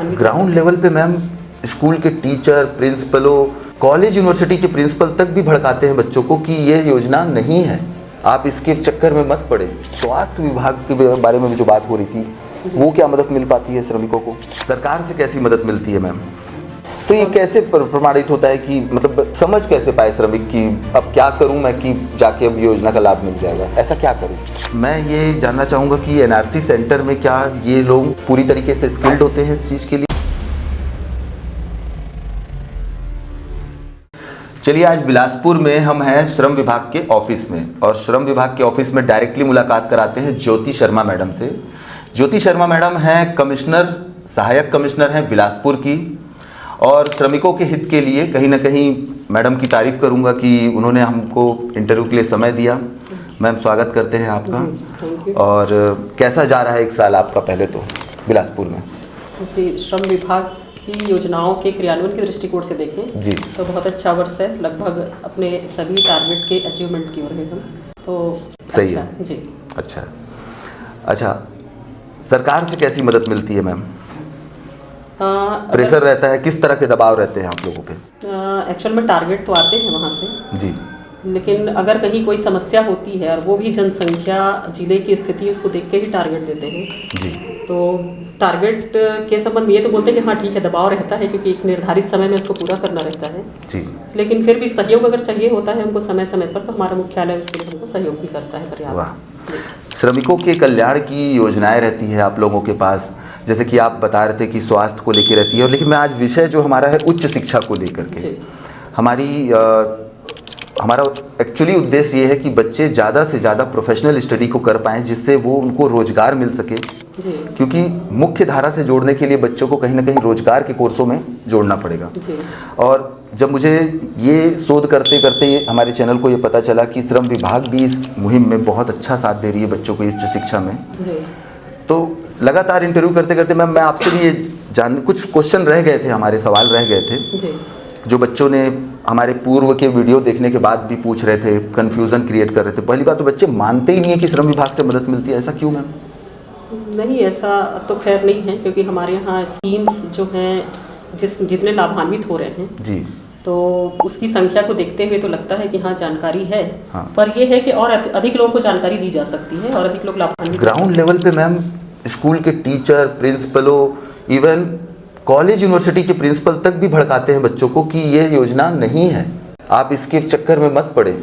Ground level पे ma'am school के teacher, प्रिंसिपलों, college university के प्रिंसिपल तक भी भड़काते हैं बच्चों को कि ये योजना नहीं है, आप इसके चक्कर में मत पड़े। स्वास्थ्य विभाग के बारे में जो बात हो रही थी, वो क्या मदद मिल पाती है श्रमिकों को? सरकार से कैसी मदद मिलती है मैम? तो ये कैसे प्रमाणित होता है कि मतलब समझ कैसे पाए श्रमिक कि अब क्या करूं मैं कि जाके अब योजना का लाभ मिल जाएगा, ऐसा क्या करूं? मैं ये जानना चाहूँगा कि एनआरसी सेंटर में क्या ये लोग पूरी तरीके से स्किल्ड होते हैं इस चीज़ के लिए? चलिए, आज बिलासपुर में हम हैं श्रम विभाग के ऑफिस में, और श्रम विभाग के ऑफिस में डायरेक्टली मुलाकात कराते हैं ज्योति शर्मा मैडम से। ज्योति शर्मा मैडम हैं कमिश्नर, सहायक कमिश्नर हैं बिलासपुर की, और श्रमिकों के हित के लिए कहीं ना कहीं मैडम की तारीफ़ करूंगा कि उन्होंने हमको इंटरव्यू के लिए समय दिया। मैम, स्वागत करते हैं आपका। और कैसा जा रहा है एक साल आपका पहले तो बिलासपुर में? जी, श्रम विभाग की योजनाओं के क्रियान्वयन के दृष्टिकोण से देखें जी तो बहुत अच्छा वर्ष है। लगभग अपने सभी टारगेट के अचीवमेंट की ओर है हम, तो सही अच्छा, है जी। अच्छा, सरकार से कैसी मदद मिलती है मैम? प्रेशर रहता है, किस तरह के दबाव रहते हैं आप लोगों पे? एक्चुअल में टारगेट तो आते हैं वहाँ से जी, लेकिन अगर कहीं कोई समस्या होती है और वो भी जनसंख्या, जिले की स्थिति, उसको देख के ही टारगेट देते हैं जी। तो टारगेट के संबंध में ये तो बोलते हैं कि हाँ ठीक है, दबाव रहता है क्योंकि एक निर्धारित समय में उसको पूरा करना रहता है जी। लेकिन फिर भी सहयोग अगर चाहिए होता है हमको समय समय पर, तो हमारा मुख्यालय उसके लिए हमको सहयोग भी करता है पर्याप्त। वाह। श्रमिकों के कल्याण की योजनाएं रहती है आप लोगों के पास, जैसे कि आप बता रहे थे कि स्वास्थ्य को लेकर रहती है, और लेकिन मैं आज विषय जो हमारा है उच्च शिक्षा को लेकर के, हमारा एक्चुअली उद्देश्य ये है कि बच्चे ज़्यादा से ज़्यादा प्रोफेशनल स्टडी को कर पाएँ, जिससे वो उनको रोज़गार मिल सके। क्योंकि मुख्य धारा से जोड़ने के लिए बच्चों को कहीं ना कहीं रोज़गार के कोर्सों में जोड़ना पड़ेगा। और जब मुझे ये शोध करते करते हमारे चैनल को ये पता चला कि श्रम विभाग भी इस मुहिम में बहुत अच्छा साथ दे रही है बच्चों को उच्च शिक्षा में, तो लगातार इंटरव्यू करते करते मैं आपसे भी ये कुछ क्वेश्चन रह गए थे, हमारे सवाल रह गए थे जो बच्चों ने हमारे पूर्व के वीडियो देखने के बाद भी पूछ रहे थे, कन्फ्यूज़न क्रिएट कर रहे थे। पहली बात तो बच्चे मानते ही नहीं है कि श्रम विभाग से मदद मिलती है, ऐसा क्यों मैम? नहीं, ऐसा तो खैर नहीं है, क्योंकि हमारे यहाँ स्कीम्स जो हैं जितने लाभान्वित हो रहे हैं जी, तो उसकी संख्या को देखते हुए तो लगता है कि हाँ जानकारी है। हाँ। पर यह है कि और अधिक लोगों को जानकारी दी जा सकती है और अधिक लोग लाभान्वित। ग्राउंड लेवल पे मैम स्कूल के टीचर, प्रिंसिपलों, इवन कॉलेज यूनिवर्सिटी के प्रिंसिपल तक भी भड़काते हैं बच्चों को कि ये योजना नहीं है, आप इसके चक्कर में मत पड़े।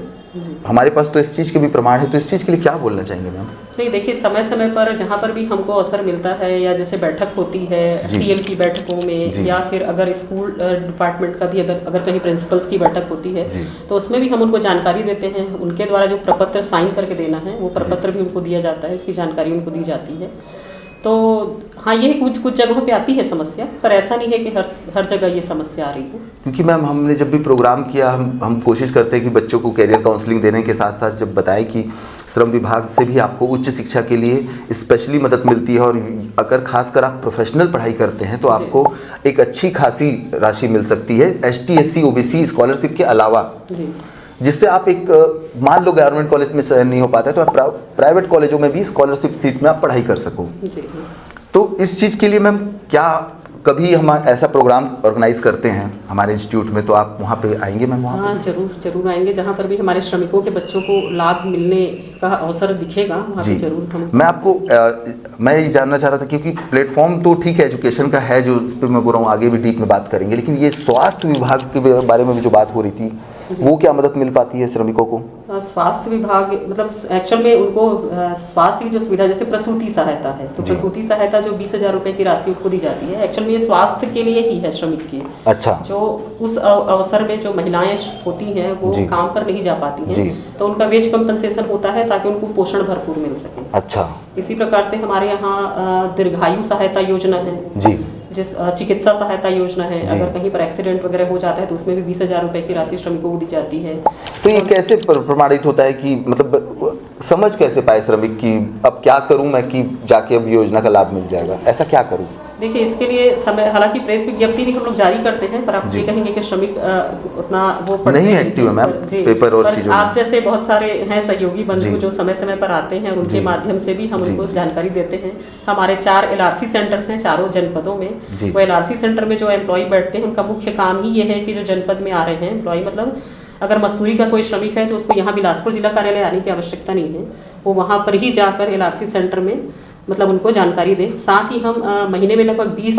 हमारे पास तो इस चीज़ के भी प्रमाण है, तो इस चीज़ के लिए क्या बोलना चाहेंगे मैम? नहीं, देखिए, समय समय पर जहाँ पर भी हमको अवसर मिलता है, या जैसे बैठक होती है टीएल की बैठकों में, या फिर अगर स्कूल डिपार्टमेंट का भी अगर कहीं प्रिंसिपल्स की बैठक होती है तो उसमें भी हम उनको जानकारी देते हैं। उनके द्वारा जो प्रपत्र साइन करके देना है वो प्रपत्र भी उनको दिया जाता है, इसकी जानकारी उनको दी जाती है। तो हाँ, ये कुछ जगहों पे आती है समस्या, पर ऐसा नहीं है कि हर जगह ये समस्या आ रही है। क्योंकि मैम हमने जब भी प्रोग्राम किया, हम कोशिश करते हैं कि बच्चों को कैरियर काउंसलिंग देने के साथ साथ जब बताएं कि श्रम विभाग से भी आपको उच्च शिक्षा के लिए स्पेशली मदद मिलती है, और अगर खासकर आप प्रोफेशनल पढ़ाई करते हैं तो आपको एक अच्छी खासी राशि मिल सकती है ST SC OBC स्कॉलरशिप के अलावा, जिससे आप एक मान लो गवर्नमेंट कॉलेज में चयन नहीं हो पाता है तो आप प्राइवेट कॉलेजों में भी स्कॉलरशिप सीट में आप पढ़ाई कर सको। तो इस चीज़ के लिए मैम क्या कभी हम ऐसा प्रोग्राम ऑर्गेनाइज करते हैं हमारे इंस्टीट्यूट में, तो आप वहाँ पे आएंगे मैम? वहाँ हाँ, जरूर आएंगे। जहाँ पर भी हमारे श्रमिकों के बच्चों को लाभ मिलने का अवसर दिखेगा वहाँ पे जरूर हम। मैं ये जानना चाह रहा था, क्योंकि प्लेटफॉर्म तो ठीक है एजुकेशन का है, जो इस पर मैं बोल रहा हूँ आगे भी डीप में बात करेंगे, लेकिन ये स्वास्थ्य विभाग के बारे में भी जो बात हो रही थी, वो क्या मदद मिल पाती है श्रमिकों को? स्वास्थ्य विभाग मतलब एक्चुअल में उनको स्वास्थ्य की जो सुविधा, जैसे प्रसूति सहायता है, तो प्रसूति सहायता जो 20,000 रुपए की राशि उनको दी जाती है, एक्चुअल में ये स्वास्थ्य के लिए ही है श्रमिक के। अच्छा। जो उस अवसर में जो महिलाएं होती हैं वो काम पर नहीं जा पाती हैं, तो उनका वेज कंपनसेशन होता है ताकि उनको पोषण भरपूर मिल सके। अच्छा। इसी प्रकार से हमारे यहाँ दीर्घायु सहायता योजना है जी, जिस चिकित्सा सहायता योजना है, अगर कहीं पर एक्सीडेंट वगैरह हो जाता है तो उसमें भी 20,000 रुपए की राशि श्रमिकों को दी जाती है। तो ये कैसे प्रमाणित होता है कि मतलब समझ कैसे पाए श्रमिक कि अब क्या करूं मैं कि जाके अब योजना का लाभ मिल जाएगा, ऐसा क्या करूं? देखिए इसके लिए समय, हालांकि प्रेस विज्ञप्ति भी हम लोग जारी करते हैं, पर आप ये कहेंगे कि श्रमिक उतना वो पढ़ते नहीं एक्टिव है मैम पेपर और चीजों में। आप जैसे बहुत सारे हैं सहयोगी बंधु जो समय समय पर आते हैं, उनके माध्यम से भी हम उनको जानकारी देते हैं। हमारे 4 LRC सेंटर्स हैं चारों जनपदों में। वो LRC सेंटर में जो एम्प्लॉय बैठते हैं, उनका मुख्य काम ही ये है कि जो जनपद में आ रहे हैं एम्प्लॉय, मतलब अगर मजदूरी का कोई श्रमिक है तो उसको यहाँ बिलासपुर जिला कार्यालय आने की आवश्यकता नहीं है, वो वहाँ पर ही जाकर LRC सेंटर में मतलब उनको जानकारी दें। साथ ही हम महीने में लगभग 20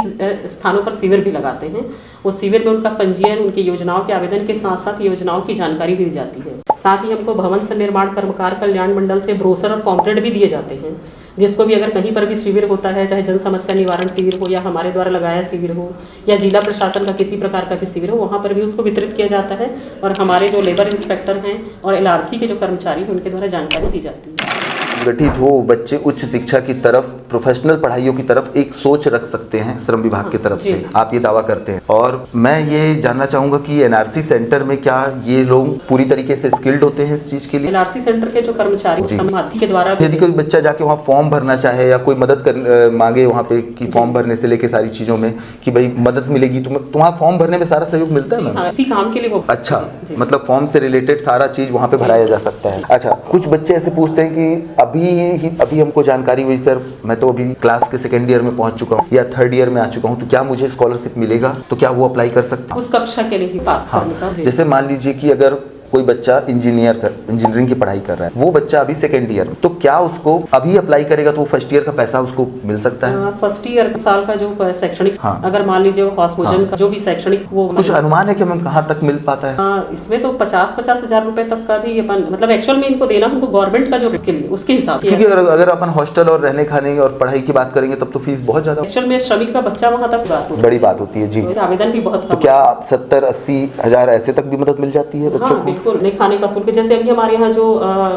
स्थानों पर शिविर भी लगाते हैं। वो शिविर में उनका पंजीयन, उनकी योजनाओं के आवेदन के साथ साथ योजनाओं की जानकारी भी दी जाती है। साथ ही हमको भवन से निर्माण कर्मकार कल्याण मंडल से ब्रोशर और पॉम्पलेट भी दिए जाते हैं, जिसको भी अगर कहीं पर भी शिविर होता है, चाहे जन समस्या निवारण शिविर हो या हमारे द्वारा लगाया शिविर हो या जिला प्रशासन का किसी प्रकार का भी शिविर हो, वहाँ पर भी उसको वितरित किया जाता है और हमारे जो लेबर इंस्पेक्टर हैं और LRC के जो कर्मचारी हैं उनके द्वारा जानकारी दी जाती है। गठित हो बच्चे उच्च शिक्षा की तरफ, प्रोफेशनल पढ़ाइयों की तरफ एक सोच रख सकते हैं श्रम विभाग की तरफ से, आप ये दावा करते हैं। और मैं ये जानना चाहूंगा कि NRC सेंटर में क्या ये लोग पूरी तरीके से स्किल्ड होते हैं इस चीज के लिए? LRC सेंटर के जो कर्मचारी समाधि के द्वारा, यदि कोई बच्चा जाके वहाँ फॉर्म भरना चाहे या कोई मदद कर मांगे वहाँ पे कि फॉर्म भरने से लेके सारी चीजों में कि भाई मदद मिलेगी, तो वहाँ फॉर्म भरने में सारा सहयोग मिलता है ना? इसी काम के लिए वो अच्छा, मतलब फॉर्म से रिलेटेड सारा चीज वहाँ पे भराया जा सकता है। अच्छा, कुछ बच्चे ऐसे पूछते हैं कि अभी हमको जानकारी हुई सर, मैं तो अभी क्लास के 2nd ईयर में पहुंच चुका हूँ या 3rd ईयर में आ चुका हूँ, तो क्या मुझे स्कॉलरशिप मिलेगा? तो क्या वो अप्लाई कर सकता हूँ? उस कक्षा के लिए ही बात करने का। जैसे मान लीजिए कि अगर कोई बच्चा इंजीनियरिंग की पढ़ाई कर रहा है, वो बच्चा अभी 2nd ईयर में, तो क्या उसको अभी अप्लाई करेगा तो वो 1st ईयर का पैसा उसको मिल सकता है? 1st ईयर साल का जो शैक्षणिक, अगर मान लीजिए हॉस्टल का जो भी शैक्षणिक, वो कुछ अनुमान है कि मैम कहाँ तक मिल पाता है? इसमें तो 50-50 हजार रुपए तक का भी अपन, मतलब एक्चुअल में इनको देना हमको गवर्नमेंट का जो के लिए उसके हिसाब से, क्योंकि अगर अपन हॉस्टल और रहने खाने और पढ़ाई की बात करेंगे तब तो फीस बहुत ज्यादा, एक्चुअल में श्रमिक का बच्चा वहाँ तक बड़ी बात होती है जी। आवेदन भी बहुत, तो क्या 70-80 हजार ऐसे तक भी मदद मिल जाती है बच्चों को? बिल्कुल, खाने का शुल्क। जैसे अभी हमारे यहाँ जो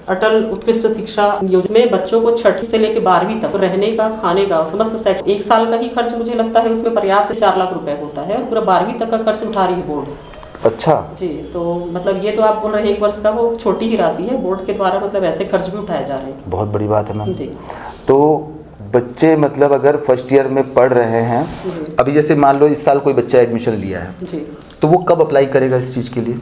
अटल उत्कृष्ट शिक्षा योजना में बच्चों को 6ठी से लेकर 12वीं तक रहने का, खाने का, समस्त 1 साल का ही खर्च मुझे लगता है उसमें पर्याप्त 4 लाख रुपए होता है, पूरा 12वीं तक का खर्च उठा रही है बोर्ड। अच्छा जी, तो मतलब ये तो आप बोल रहे हैं 1 वर्ष का, वो छोटी ही राशि है, बोर्ड के द्वारा मतलब ऐसे खर्च भी उठाए जा रहे हैं। बहुत बड़ी बात है मैम जी। तो बच्चे मतलब अगर 1st ईयर में पढ़ रहे हैं, अभी जैसे मान लो इस साल कोई बच्चा एडमिशन लिया है जी, तो वो कब अप्लाई करेगा इस चीज़ के लिए?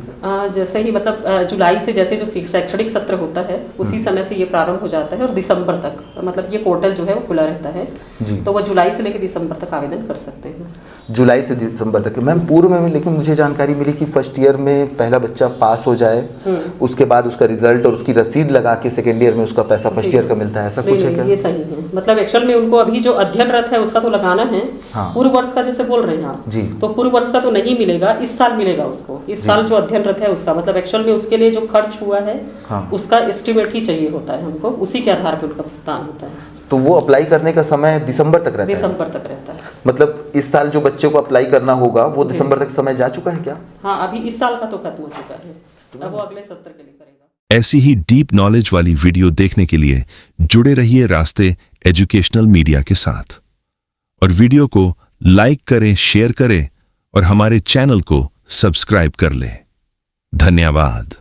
जैसे ही मतलब जुलाई से जैसे जो शैक्षणिक सत्र होता है उसी समय से ये प्रारंभ हो जाता है और दिसंबर तक मतलब ये पोर्टल जो है वो खुला रहता है जी। तो वो जुलाई से लेकर दिसंबर तक आवेदन कर सकते हैं। जुलाई से दिसंबर तक। मैम पूर्व में लेकिन मुझे जानकारी मिली कि 1st ईयर में पहला बच्चा पास हो जाए, उसके बाद उसका रिजल्ट और उसकी रसीद लगा के 2nd ईयर में उसका पैसा 1st ईयर का मिलता है, ऐसा कुछ है क्या? ये सही है, मतलब एक्चुअल में उनको अभी जो अध्ययनरत है उसका तो लगाना है। पूर्व वर्ष का जैसे बोल रहे हैं आप जी, तो पूर्व वर्ष का तो नहीं मिलेगा, इस साल मिलेगा उसको। इस साल जो अध्ययनरत है उसका मतलब एक्चुअल में उसके लिए जो खर्च हुआ है उसका एस्टिमेट ही चाहिए होता है हमको, उसी के आधार पर उनका भुगतान होता है। तो वो अप्लाई करने का समय दिसंबर तक रहता है? दिसंबर तक रहता है। मतलब इस साल जो बच्चे को अप्लाई करना होगा वो दिसंबर तक समय जा चुका है क्या? हाँ, अभी इस साल का तो खत्म हो चुका है, अब वो अगले सत्र के लिए करेगा। ऐसी ही डीप नॉलेज वाली वीडियो देखने के लिए जुड़े रहिए रास्ते एजुकेशनल मीडिया के साथ, और वीडियो को लाइक करें, शेयर करें और हमारे चैनल को सब्सक्राइब कर लें। धन्यवाद।